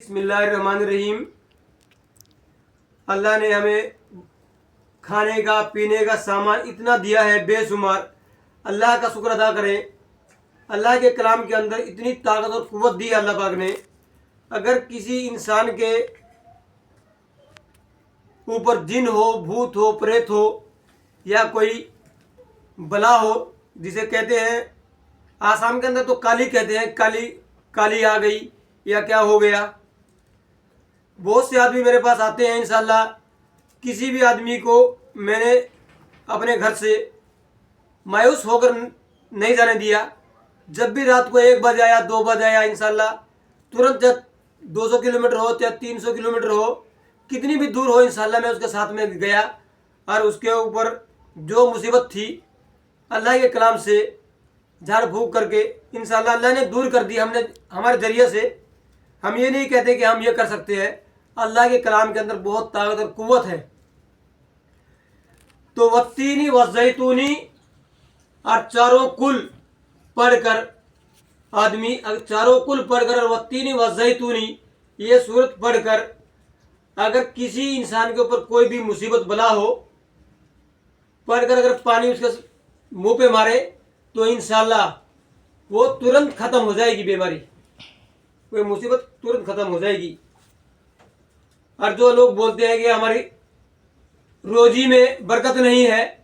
बिस्मिल्लाहिर्रहमानिर्रहीम। अल्लाह ने हमें खाने का पीने का सामान इतना दिया है बेशुमार। अल्लाह का शुक्र अदा करें। अल्लाह के कलाम के अंदर इतनी ताकत और कुव्वत दी है अल्लाह पाक ने। अगर किसी इंसान के ऊपर जिन हो, भूत हो, प्रेत हो या कोई बला हो, जिसे कहते हैं आसाम के अंदर तो काली कहते हैं, काली काली आ गई या क्या हो गया, बहुत से आदमी मेरे पास आते हैं। इंशाल्लाह किसी भी आदमी को मैंने अपने घर से मायूस होकर नहीं जाने दिया। जब भी रात को 1 बजे आया, 2 बजे आया, इंशाल्लाह तुरंत, जब 200 किलोमीटर हो या 300 किलोमीटर हो, कितनी भी दूर हो, इंशाल्लाह मैं उसके साथ में गया और उसके ऊपर जो मुसीबत थी अल्लाह के कलाम से झाड़ फूक करके इंशाल्लाह अल्लाह ने दूर कर दी। हमने हमारे जरिए से, हम ये नहीं कहते कि हम ये कर सकते हैं, अल्लाह के कलाम के अंदर बहुत ताकत और कुव्वत है। तो वत्तीनी वज़ैतूनी और चारों कुल पढ़कर आदमी, चारों कुल पढ़कर और वत्तीनी वज़ैतूनी ये सूरत पढ़कर अगर किसी इंसान के ऊपर कोई भी मुसीबत बला हो, पढ़कर अगर पानी उसके मुंह पे मारे तो इंशाल्लाह वो तुरंत खत्म हो जाएगी, बीमारी, कोई मुसीबत तुरंत खत्म हो जाएगी। और जो लोग बोलते हैं कि हमारी रोजी में बरकत नहीं है,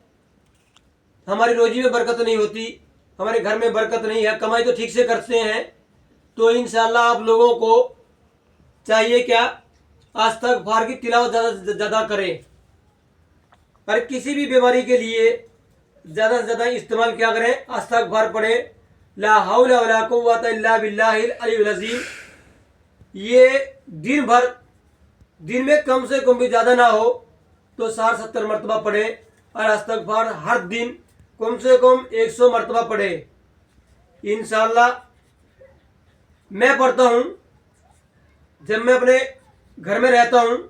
हमारी रोजी में बरकत नहीं होती, हमारे घर में बरकत नहीं है, कमाई तो ठीक से करते हैं, तो इंशाल्लाह आप लोगों को चाहिए क्या, इस्तग़फ़ार की तिलावत ज़्यादा ज़्यादा करें। और किसी भी बीमारी के लिए ज़्यादा से ज़्यादा इस्तेमाल क्या करें, इस्तग़फ़ार पढ़ें, ला हौला वला कुव्वता इल्ला बिल्लाहिल अलिय्युल अज़ीम। ये दिन भर, दिन में कम से कम भी ज़्यादा ना हो तो 60-70 मरतबा पढ़े और इस्तग़फ़ार हर दिन कम से कम 100 मरतबा पढ़े। इंशाल्लाह मैं पढ़ता हूँ, जब मैं अपने घर में रहता हूँ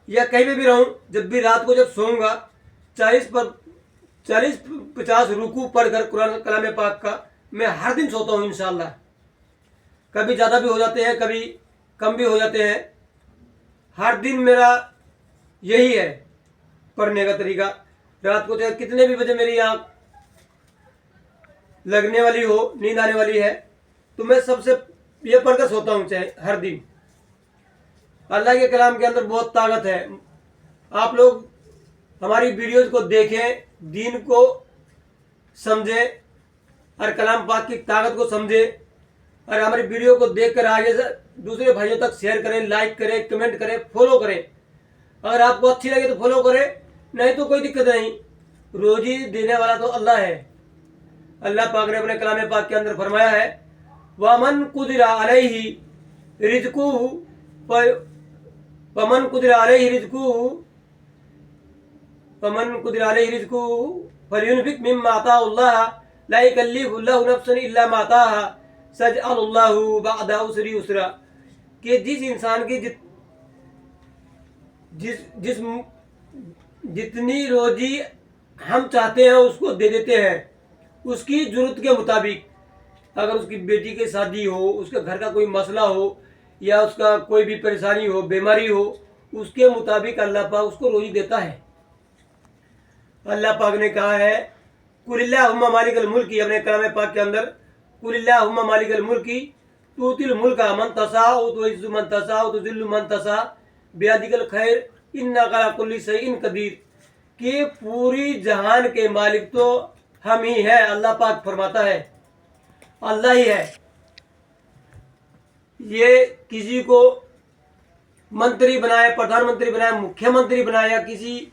या कहीं पे भी रहूँ, जब भी रात को जब सोऊंगा 40-50 रुकू पढ़कर कुरान कलाम पाक का मैं हर दिन सोता हूँ इंशाल्लाह। कभी ज़्यादा भी हो जाते हैं, कभी कम भी हो जाते हैं। हर दिन मेरा यही है पढ़ने का तरीका। रात को चाहे कितने भी बजे मेरी आँख लगने वाली हो, नींद आने वाली है, तो मैं सबसे ये पढ़कर सोता हूँ, चाहे हर दिन। अल्लाह के कलाम के अंदर बहुत ताकत है। आप लोग हमारी वीडियोज़ को देखें, दीन को समझें और कलाम पाक की ताकत को समझें, और हमारी वीडियो को देखकर आगे से दूसरे भाइयों तक शेयर करें, लाइक करें, कमेंट करें, फॉलो करें। अगर आपको अच्छी लगे तो फॉलो करें, नहीं तो कोई दिक्कत नहीं। रोजी देने वाला तो अल्लाह है। अल्लाह पाक ने अपने कलाम पाक के अंदर फरमाया है, वमन कुदिरा अलैहि रिज़्कुहु वमन कुदिरा अलैहि रिज़्कुहु फलयुनफिक मिम्मा आताहुल्लाह ला युकल्लिफुल्लाहु नफ्सन इल्ला मा आताहा सयजअलुल्लाहु बअदा उसरी उसरा। कि जिस इंसान की जितनी रोजी हम चाहते हैं उसको दे देते हैं, उसकी जरूरत के मुताबिक। अगर उसकी बेटी की शादी हो, उसके घर का कोई मसला हो या उसका कोई भी परेशानी हो, बीमारी हो, उसके मुताबिक अल्लाह पाक उसको रोजी देता है। अल्लाह पाक ने कहा है, कुलिल्लाहुम्मा मालिकल मुल्की, अपने कलाम पाक के अंदर, कुलिल्लाहुम्मा मालिकल मुल्की तूतिल मुल्का मन तशाअ व तुइज़्ज़ु मन तशाअ व तुज़िल्लु मन तशाअ बियदिकल खैर इन्नका अला कुल्लि शैइन कदीर। कि पूरी जहान के मालिक तो हम ही है। अल्लाह पाक फरमाता है, अल्लाह ही है। ये किसी को मंत्री बनाए, प्रधानमंत्री बनाए, मुख्यमंत्री बनाए, या किसी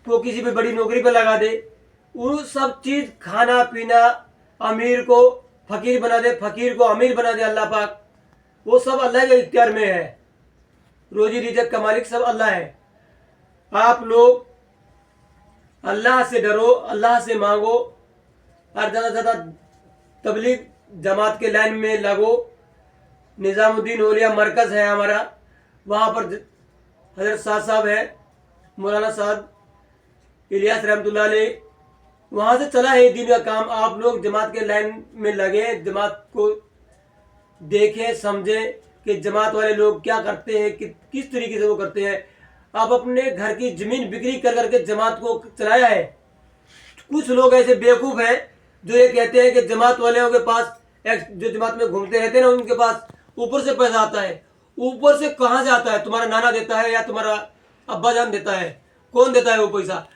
को किसी भी बड़ी नौकरी पर लगा दे, वो सब चीज़, खाना पीना, अमीर को फकीर बना दे, फकीर को अमीर बना दे अल्लाह पाक, वो सब अल्लाह के इख्तियार में है। रोजी रिज़्क़ का मालिक सब अल्लाह है। आप लोग अल्लाह से डरो, अल्लाह से मांगो और ज़्यादा से ज़्यादा तबलीग जमात के लाइन में लगो। निज़ामुद्दीन औलिया मरकज़ है हमारा, वहाँ पर हज़रत साहब है, मौलाना साहब इलियास रहमतुल्लाह अलैह, वहाँ से चला है दीन का काम। आप लोग जमात के लाइन में लगे, जमात को देखें, समझें कि जमात वाले लोग क्या करते हैं, कि किस तरीके से वो करते हैं। आप अपने घर की ज़मीन बिक्री कर करके जमात को चलाया है। कुछ लोग ऐसे बेवकूफ़ हैं जो ये कहते हैं कि जमात वालों के पास, जो जमात में घूमते रहते हैं ना, उनके पास ऊपर से पैसा आता है। ऊपर से कहाँ से आता है? तुम्हारा नाना देता है या तुम्हारा अब्बा जान देता है? कौन देता है वो पैसा?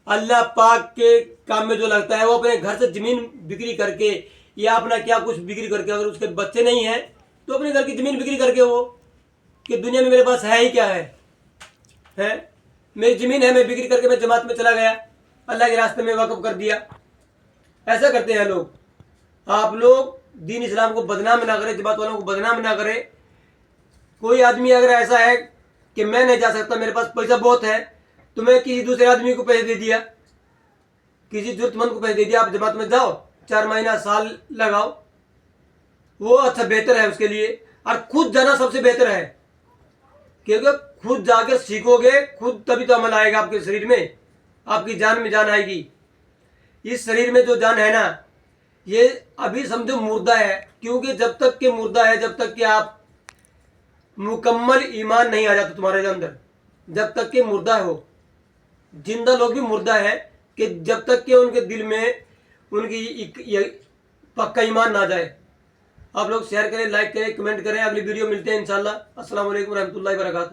अल्लाह पाक के काम में जो लगता है वो अपने घर से ज़मीन बिक्री करके या अपना क्या कुछ बिक्री करके, अगर उसके बच्चे नहीं हैं तो अपने घर की ज़मीन बिक्री करके वो, कि दुनिया में मेरे पास है ही क्या है मेरी ज़मीन है, मैं बिक्री करके मैं जमात में चला गया, अल्लाह के रास्ते में वक़्फ़ कर दिया। ऐसा करते हैं लोग। आप लोग दीन इस्लाम को बदनाम ना करें, जमात वालों को बदनाम ना करें। कोई आदमी अगर ऐसा है कि मैं नहीं जा सकता, मेरे पास पैसा बहुत है, तो मैं किसी दूसरे आदमी को पैसे दे दिया, किसी जरूरतमंद को पैसे दे दिया, आप जमात में जाओ, 4 महीना साल लगाओ, वो अच्छा बेहतर है उसके लिए। और खुद जाना सबसे बेहतर है, क्योंकि खुद जाकर सीखोगे खुद, तभी तो अमल आएगा आपके शरीर में, आपकी जान में जान आएगी। इस शरीर में जो जान है ना, ये अभी समझो मुर्दा है, क्योंकि जब तक के मुर्दा है, जब तक कि आप मुकम्मल ईमान नहीं आ जाता तुम्हारे अंदर, जब तक कि मुर्दा हो। जिंदा लोग भी मुर्दा है कि जब तक कि उनके दिल में उनकी पक्का ईमान ना जाए। आप लोग शेयर करें, लाइक करें, कमेंट करें। अगली वीडियो मिलते हैं इंशाल्लाह। अस्सलाम वालेकुम रहमतुल्लाहि व बरकातहू।